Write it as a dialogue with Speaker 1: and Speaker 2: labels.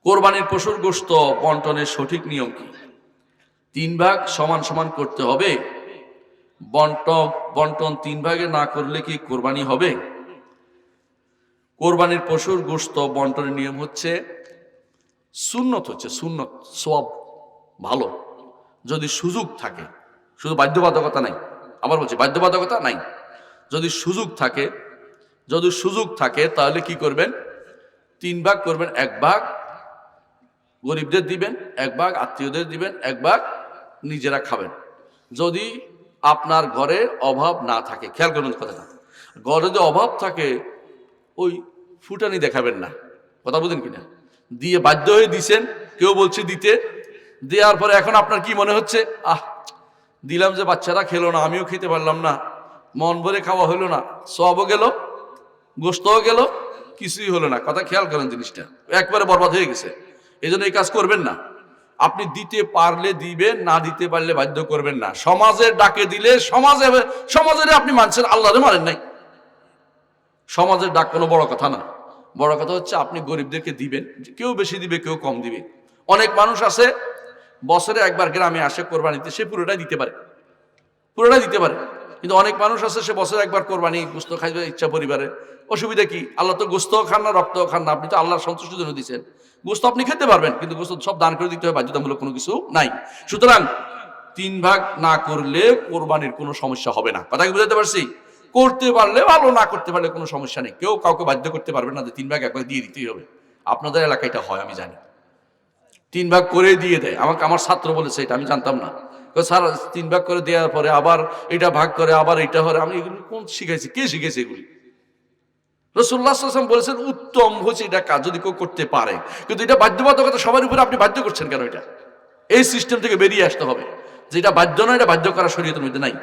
Speaker 1: কোরবানির পশুর গোশত বন্টনের সঠিক নিয়ম কি? 3 ভাগ সমান সমান করতে হবে। বন্টন 3 ভাগে না করলে কি কোরবানি হবে? কোরবানির পশুর গোশত বন্টনের নিয়ম হচ্ছে সুন্নত, সুন্নত সওয়াব, ভালো। যদি সুযোগ থাকে, শুধু বাধ্যবাধকতা নাই, আবার বলছি বাধ্যবাধকতা নাই, যদি সুযোগ থাকে তাহলে কি করবেন? 3 ভাগ করবেন। 1 ভাগ গরিবদের দিবেন, 1 ভাগ আত্মীয়দের দিবেন, 1 ভাগ নিজেরা খাবেন। যদি আপনার ঘরে অভাব না থাকে, খেয়াল করবেন কথাটা, ঘরে যদি অভাব থাকে ওই ফুটানি দেখাবেন না, কথা বুঝেন কিনা? দিয়ে বাধ্য হয়ে দিছেন, কেউ বলছে দিতে, দেওয়ার পরে এখন আপনার কি মনে হচ্ছে, দিলাম যে বাচ্চারা খেলো না, আমিও খেতে পারলাম না, মন ভরে খাওয়া হলো না, সবও গেল, গোশতও গেল, কিছুই হলো না। কথা খেয়াল করেন, জিনিসটা একবারে বরবাদ হয়ে গেছে। এই জন্য এই কাজ করবেন না। আপনি দিতে পারলে দিবেন, না দিতে পারলে বাধ্য করবেন না। সমাজের ডাকে দিলে সমাজের আপনি মানছেন, আল্লাহরে মানেন নাই। সমাজের ডাক কোনো বড় কথা না। বড় কথা হচ্ছে আপনি গরিবদেরকে দিবেন, কেউ বেশি দিবে, কেউ কম দিবে। অনেক মানুষ আছে বছরে একবার গ্রামে আসে কোরবানিতে, সে পুরোটাই দিতে পারে, কিন্তু অনেক মানুষ আছে সে বছরে একবার কোরবানি গোশত খাইবে ইচ্ছা পরিবারে, অসুবিধা কি? আল্লাহ তো গোশতও খান না, রক্তও খান না, আপনি তো আল্লাহর সন্তুষ্টির জন্য দিচ্ছেন। গোশত আপনি খেতে পারবেন, কিন্তু গোশত সব দান করে দিতে হবে, বাধ্যতামূলক কোনো কিছু নাই। সুতরাং 3 ভাগ না করলে কোরবানির কোনো সমস্যা হবে না। কথা কি বুঝাতে পারছি? করতে পারলে ভালো, না করতে পারলে কোনো সমস্যা নেই। কেউ কাউকে বাধ্য করতে পারবে না যে 3 ভাগ 1 ভাগ দিয়ে দিতেই হবে। আপনাদের এলাকায় এটা হয় আমি জানি, 3 ভাগ করে দিয়ে দেয়। আমার ছাত্র বলেছে, এটা আমি জানতাম না। স্যার 3 ভাগ করে দেওয়ার পরে আবার এটা ভাগ করে, আবার এটা হয়। আমি এগুলো কোন শিখাইছি, কে শিখেছে এগুলি? রাসূলুল্লাহ সাল্লাল্লাহু আলাইহি ওয়াসাল্লাম বলেছেন উত্তম হচ্ছে এটা কাজ যদি কেউ করতে পারে, কিন্তু এটা বাধ্যবাধকতা সবার উপরে আপনি বাধ্য করছেন কেন? এটা এই সিস্টেম থেকে বেরিয়ে আসতে হবে, যেটা বাধ্য নয়, এটা বাধ্য করা শরীয়তের মধ্যে নাই।